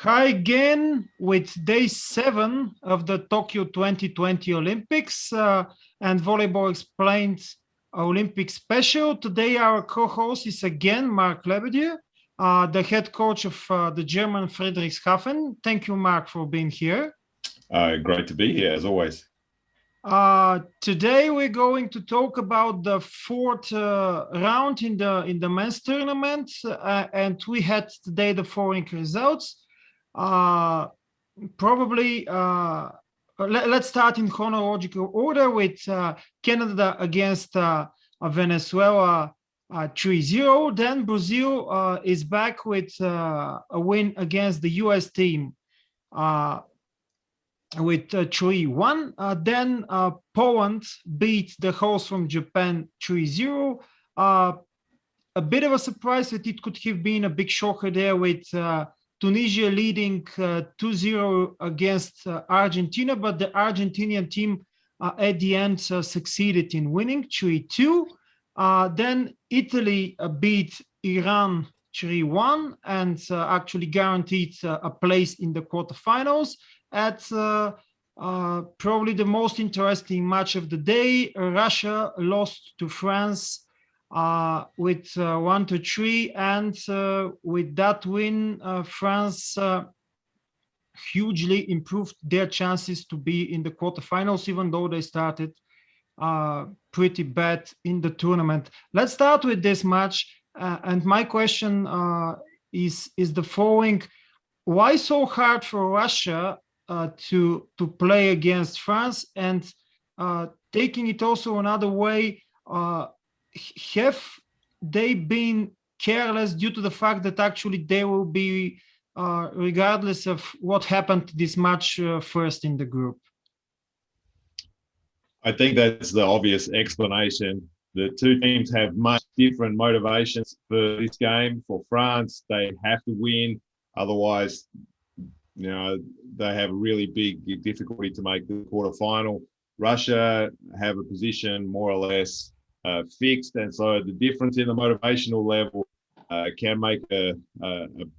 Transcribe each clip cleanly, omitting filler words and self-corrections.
Hi again with day 7 of the Tokyo 2020 Olympics and Volleyball Explained Olympics Special. Today our co-host is again Mark Lebedew, the head coach of the German Friedrichshafen. Thank you, Mark, for being here. Great to be here, as always. Today we're going to talk about the fourth round in the men's tournament, and we had today the following results. Let's start in chronological order with Canada against Venezuela 3-0. Then Brazil is back with a win against the US team with 3-1. Then Poland beat the host from Japan 3-0. A bit of a surprise that it could have been a big shocker there with Tunisia leading 2-0 against Argentina, but the Argentinian team at the end succeeded in winning 3-2. Then Italy beat Iran 3-1 and actually guaranteed a place in the quarterfinals. At probably the most interesting match of the day, Russia lost to France with 1-3, and with that win, France hugely improved their chances to be in the quarterfinals, even though they started pretty bad in the tournament. Let's start with this match, and my question is the following: why so hard for Russia to play against France? And taking it also another way, have they been careless due to the fact that actually they will be, regardless of what happened to this match, first in the group? I think that's the obvious explanation. The two teams have much different motivations for this game. For France, they have to win, otherwise, they have a really big difficulty to make the quarterfinal. Russia have a position more or less fixed, and so the difference in the motivational level can make a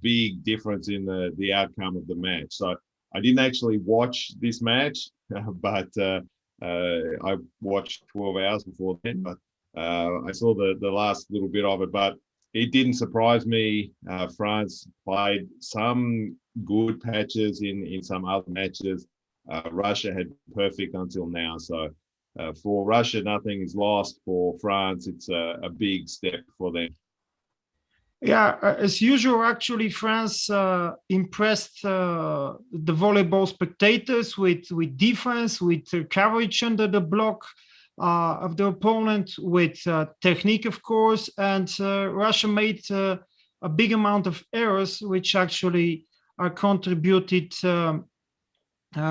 big difference in the outcome of the match. So I didn't actually watch this match, but I watched 12 hours before then. But I saw the last little bit of it, but it didn't surprise me. France played some good patches in some other matches. Russia had perfect until now. So for Russia, nothing is lost. For France, it's a big step for them. Yeah, as usual, actually, France impressed the volleyball spectators with defense, with coverage under the block of the opponent, with technique, of course, and Russia made a big amount of errors, which actually contributed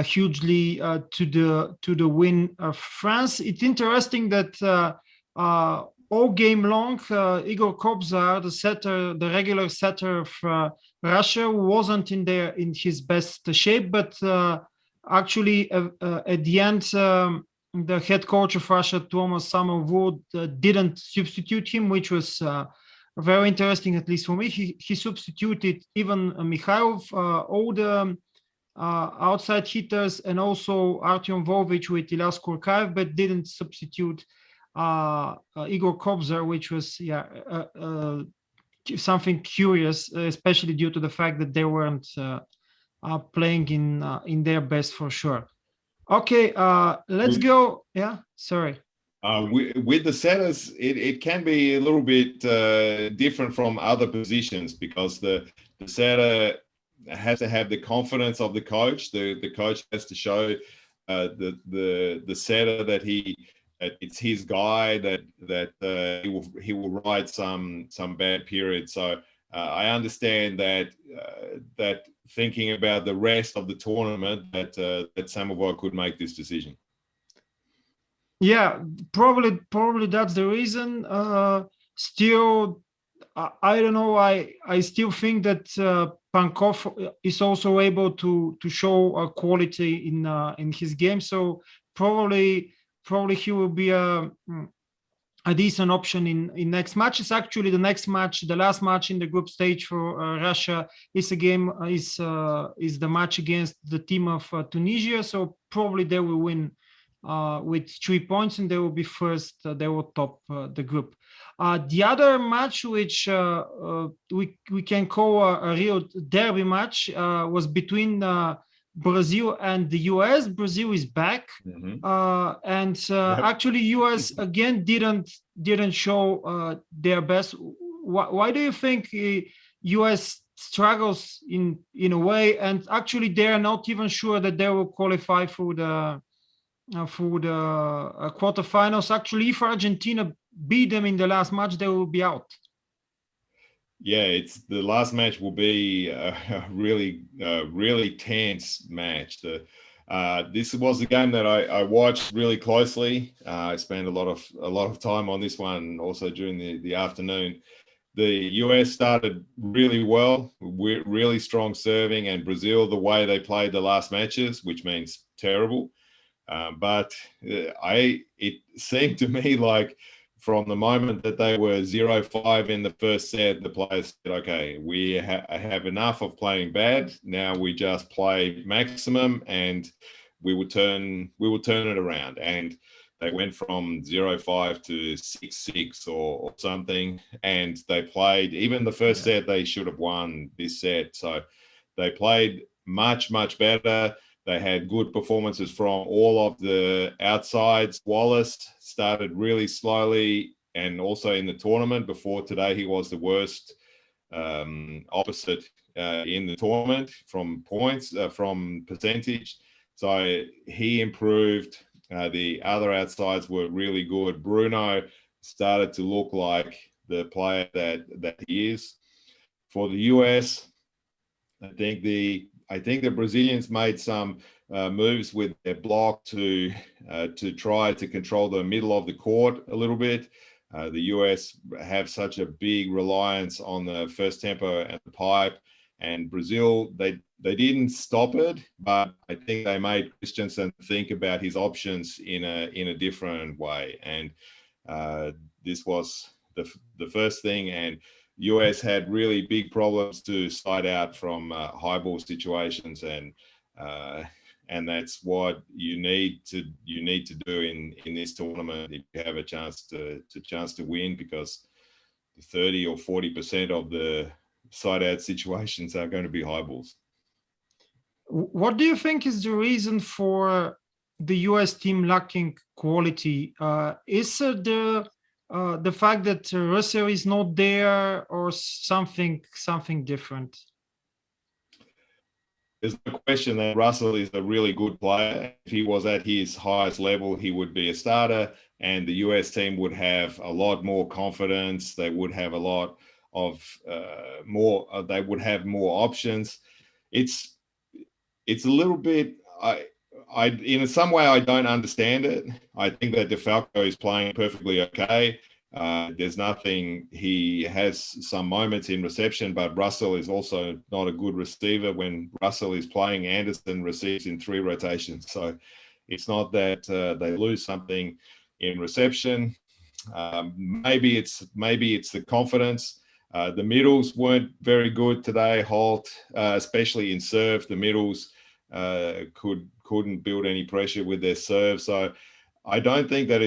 hugely to the win of France. It's interesting that all game long, Igor Kobzar, the regular setter of Russia, wasn't in his best shape, but actually at the end, the head coach of Russia, Thomas Samowood, didn't substitute him, which was very interesting, at least for me. He substituted even Mikhailov, all the outside hitters, and also Artyom Volvich with Ilyas Kurkaev, but didn't substitute Igor Kobzar, which was something curious, especially due to the fact that they weren't playing in their best for sure. Okay, let's go. Yeah, sorry. With the setters, it can be a little bit different from other positions, because the setter has to have the confidence of the coach. The coach has to show the setter that it's his guy, that he will ride some bad periods. So I understand that thinking about the rest of the tournament, that Samovoy could make this decision. Yeah, probably that's the reason. Still, I don't know. I still think that Pankov is also able to show a quality in his game. So probably he will be a a decent option in next matches. Actually, the next match, the last match in the group stage for Russia, is the match against the team of Tunisia. So probably they will win with 3 points, and they will be first. They will top the group. The other match, which we can call a real derby match, was between Brazil and the US. Brazil is back, and Yep. actually US again didn't show their best. Why do you think US struggles in a way, and actually they are not even sure that they will qualify for the quarterfinals? Actually, if Argentina beat them in the last match, they will be out. Yeah, it's the last match will be a really tense match. This was the game that I watched really closely. I spent a lot of time on this one also during the afternoon. The US started really well, really strong serving, and Brazil, the way they played the last matches, which means terrible. But it seemed to me like from the moment that they were 0-5 in the first set, the players said, okay, we have enough of playing bad. Now we just play maximum, and we will turn it around. And they went from 0-5 to 6-6 or something. And they played, even the first set, they should have won this set. So they played much, much better. They had good performances from all of the outsides. Wallace started really slowly, and also in the tournament before today, he was the worst opposite in the tournament from points, from percentage. So he improved. The other outsides were really good. Bruno started to look like the player that he is. For the US, I think the Brazilians made some moves with their block to try to control the middle of the court a little bit. The US have such a big reliance on the first tempo and the pipe, and Brazil, they didn't stop it, but I think they made Christensen think about his options in a different way, and this was the first thing. And US had really big problems to side out from high ball situations, and that's what you need to do in this tournament if you have a chance to win, because 30 or 40% of the side out situations are going to be high balls. What do you think is the reason for the US team lacking quality? Is it the fact that Russell is not there, or something different? There's no question that Russell is a really good player. If he was at his highest level, he would be a starter, and the US team would have a lot more confidence. They would have a lot of more. They would have more options. It's a little bit. In some way, I don't understand it. I think that DeFalco is playing perfectly okay. There's nothing. He has some moments in reception, but Russell is also not a good receiver. When Russell is playing, Anderson receives in 3 rotations. So it's not that they lose something in reception. Maybe it's the confidence. The middles weren't very good today. Holt, especially in serve, the middles couldn't build any pressure with their serve. So I don't think that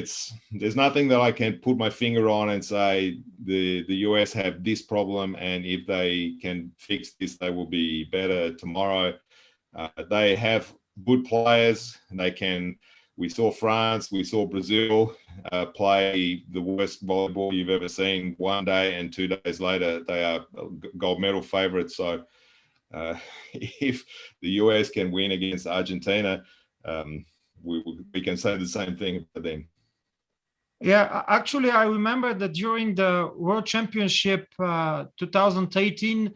there's nothing that I can put my finger on and say the US have this problem, and if they can fix this, they will be better tomorrow. They have good players, and we saw France, we saw Brazil play the worst volleyball you've ever seen one day, and 2 days later they are gold medal favorites. So if the US can win against Argentina, we can say the same thing about them. Yeah, actually, I remember that during the World Championship 2018,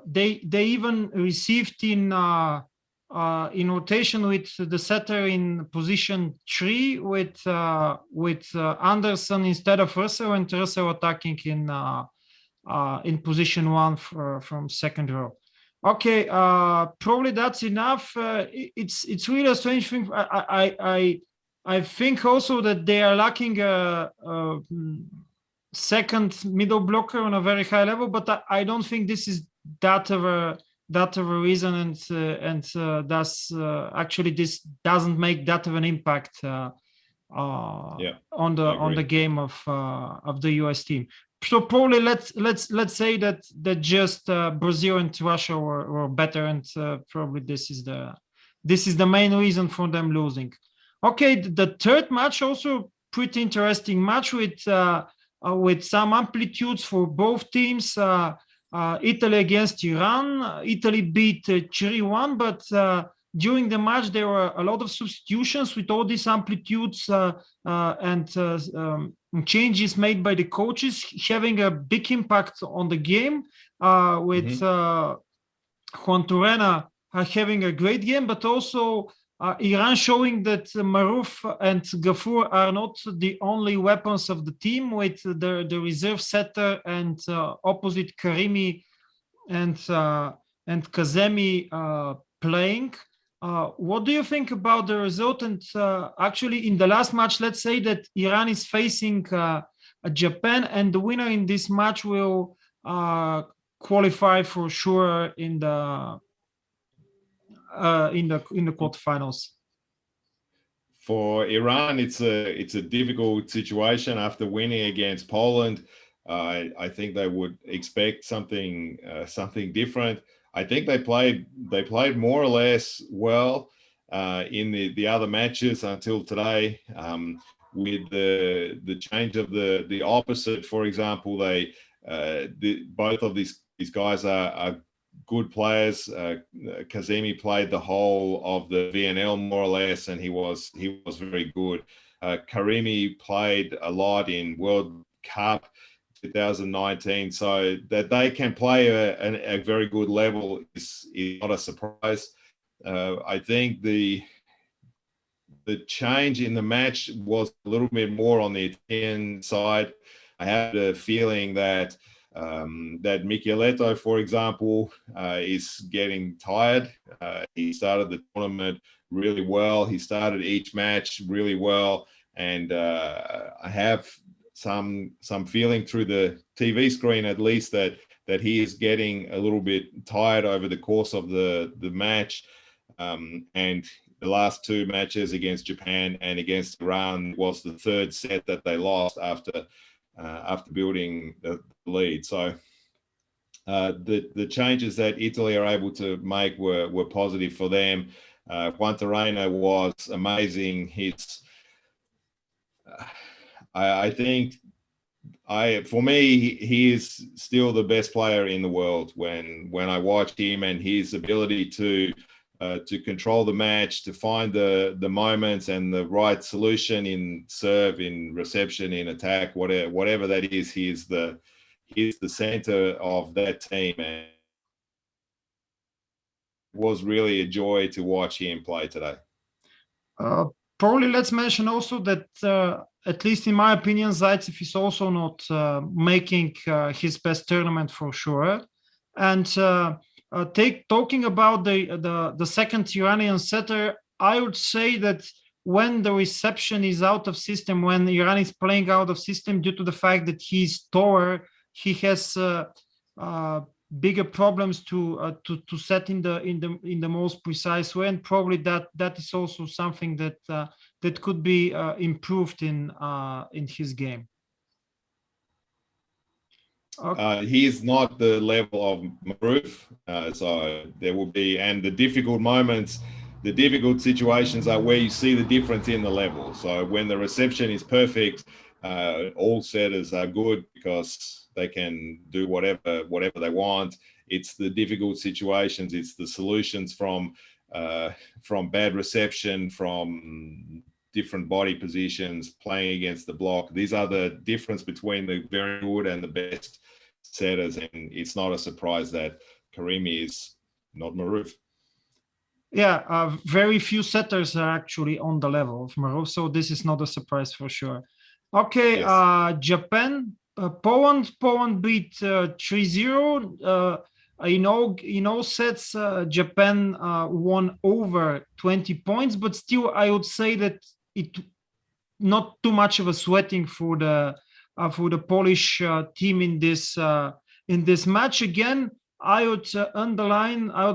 they even received in rotation with the setter in position 3 with Anderson instead of Russell, and Russell attacking in position 1 from second row. Okay, probably that's enough. It's really a strange thing. I think also that they are lacking a second middle blocker on a very high level, but I don't think this is that of a reason, and thus actually this doesn't make that of an impact on the game of the US team. So probably let's say that just Brazil and Russia were better, and probably this is the main reason for them losing. Okay, the third match also pretty interesting match with some amplitudes for both teams. Italy against Iran. Italy beat 3-1, but during the match there were a lot of substitutions with all these amplitudes and changes made by the coaches, having a big impact on the game. With Juan Turena having a great game, but also Iran showing that Maruf and Ghafour are not the only weapons of the team, with the reserve setter and opposite Karimi and Kazemi playing. What do you think about the result? And actually, in the last match, let's say that Iran is facing Japan, and the winner in this match will qualify for sure in the quarterfinals. For Iran, it's a difficult situation after winning against Poland. I think they would expect something different. I think they played more or less well in the other matches until today. With the change of the opposite, for example, both of these guys are good players. Kazemi played the whole of the VNL more or less, and he was very good. Karimi played a lot in World Cup 2019, so that they can play a very good level is not a surprise. I think the change in the match was a little bit more on the Italian side. I have the feeling that Micheletto, for example, is getting tired. He started the tournament really well. He started each match really well, and I have some feeling through the TV screen, at least, that he is getting a little bit tired over the course of the match. And the last two matches against Japan and against Iran was the third set that they lost after building the lead. So the changes that Italy are able to make were positive for them. Juan Turena was amazing. I think for me, he is still the best player in the world when I watch him, and his ability to control the match, to find the moments and the right solution in serve, in reception, in attack, whatever that is. He's the center of that team, and it was really a joy to watch him play today. Probably let's mention also that, at least in my opinion, Zaitsev is also not making his best tournament for sure. And talking about the second Iranian setter, I would say that when the reception is out of system, when Iran is playing out of system due to the fact that he's taller, he has bigger problems to set in the most precise way, and probably that is also something that could be improved in his game. Okay. He's not the level of Maruf, so there will be, and the difficult moments, the difficult situations are where you see the difference in the level. So when the reception is perfect, all setters are good because they can do whatever they want. It's the difficult situations, it's the solutions from bad reception, from different body positions, playing against the block. These are the difference between the very good and the best setters, and it's not a surprise that Karimi is not Maruf. Yeah, very few setters are actually on the level of Maruf, so this is not a surprise for sure. Okay, yes. Japan, Poland beat 3-0. In all sets, Japan won over 20 points, but still I would say that it not too much of a sweating for the Polish team in this match. Again, I would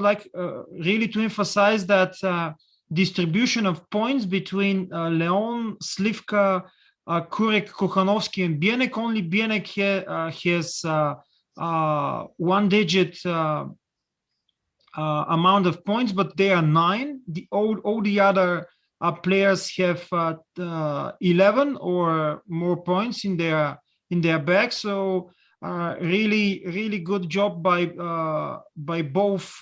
like really to emphasize that distribution of points between Leon, Slivka, Kurek, Kochanowski, and Bienek. Only Bienek has one digit amount of points, but they are 9. All the other players have 11 or more points in their bag. So really good job by both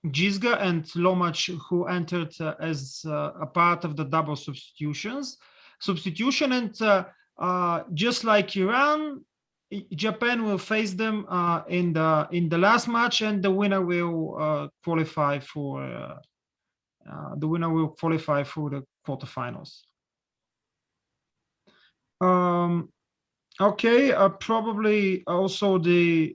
Gizga and Lomac, who entered as a part of the double substitution. And just like Iran, Japan will face them in the last match, and the winner will qualify for the quarterfinals. Okay, probably also the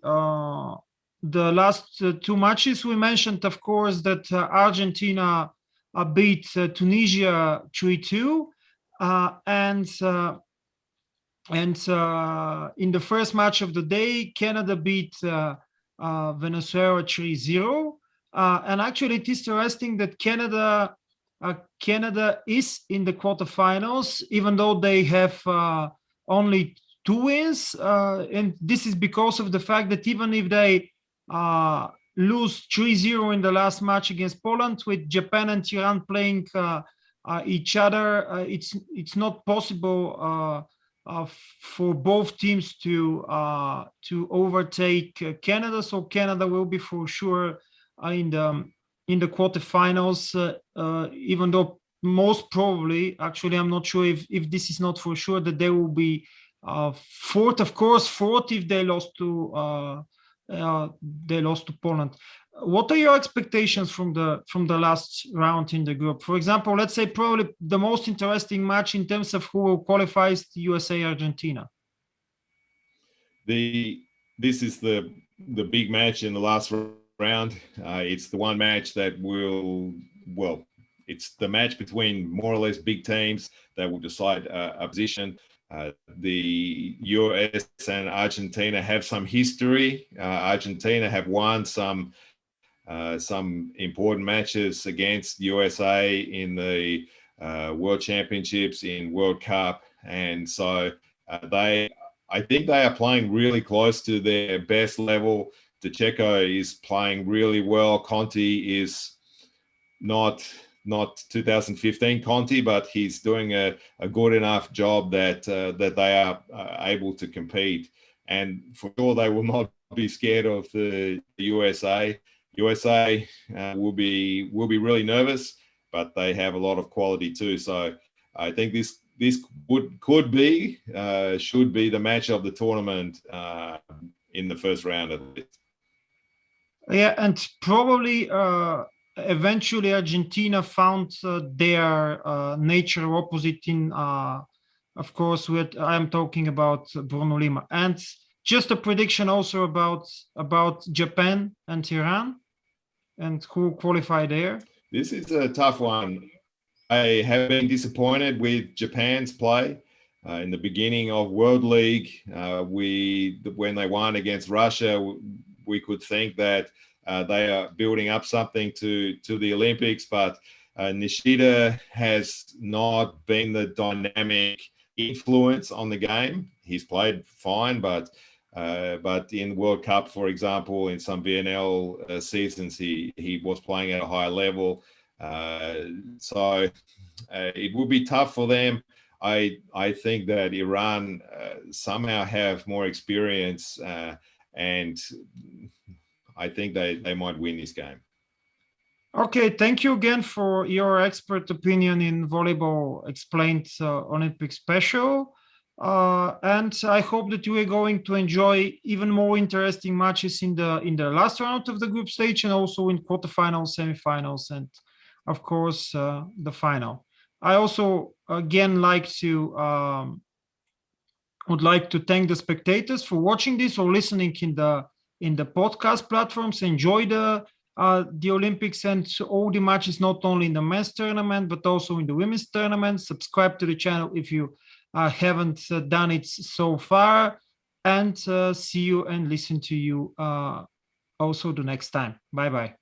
last two matches we mentioned, of course, that Argentina beat Tunisia 3-2, and in the first match of the day, Canada beat Venezuela 3-0. And actually, it is interesting that Canada is in the quarterfinals, even though they have only 2 wins. And this is because of the fact that even if they lose 3-0 in the last match against Poland, with Japan and Iran playing each other, it's not possible for both teams to overtake Canada. So Canada will be for sure in the quarterfinals, even though most probably, actually, I'm not sure if this is not for sure, that they will be fourth if they lost to Poland. What are your expectations from the last round in the group? For example, let's say probably the most interesting match in terms of who will qualify is USA Argentina. This is the big match in the last round. It's the one match that it's the match between more or less big teams that will decide a position. The US and Argentina have some history. Argentina have won some important matches against USA in the World Championships, in World Cup, and so I think they are playing really close to their best level. Checo is playing really well. Conti is not 2015 Conti, but he's doing a good enough job that they are able to compete. And for sure, they will not be scared of the USA. USA will be really nervous, but they have a lot of quality too. So I think this should be the match of the tournament in the first round at least. Yeah, and probably eventually Argentina found their nature opposite in, of course, I'm talking about Bruno Lima. And just a prediction also about Japan and Iran and who qualify there. This is a tough one. I have been disappointed with Japan's play. In the beginning of World League, when they won against Russia, we could think that they are building up something to the Olympics, but Nishida has not been the dynamic influence on the game. He's played fine, but in World Cup, for example, in some VNL seasons, he was playing at a high level. So it will be tough for them. I think that Iran somehow have more experience, and I think they might win this game. Okay, thank you again for your expert opinion in Volleyball Explained Olympics Special. And I hope that you are going to enjoy even more interesting matches in the last round of the group stage, and also in quarterfinals, semifinals, and of course the final. I also again would like to thank the spectators for watching this or listening in the podcast platforms. Enjoy the the Olympics and all the matches, not only in the men's tournament, but also in the women's tournament. Subscribe to the channel if you haven't done it so far, and see you and listen to you also the next time. Bye-bye.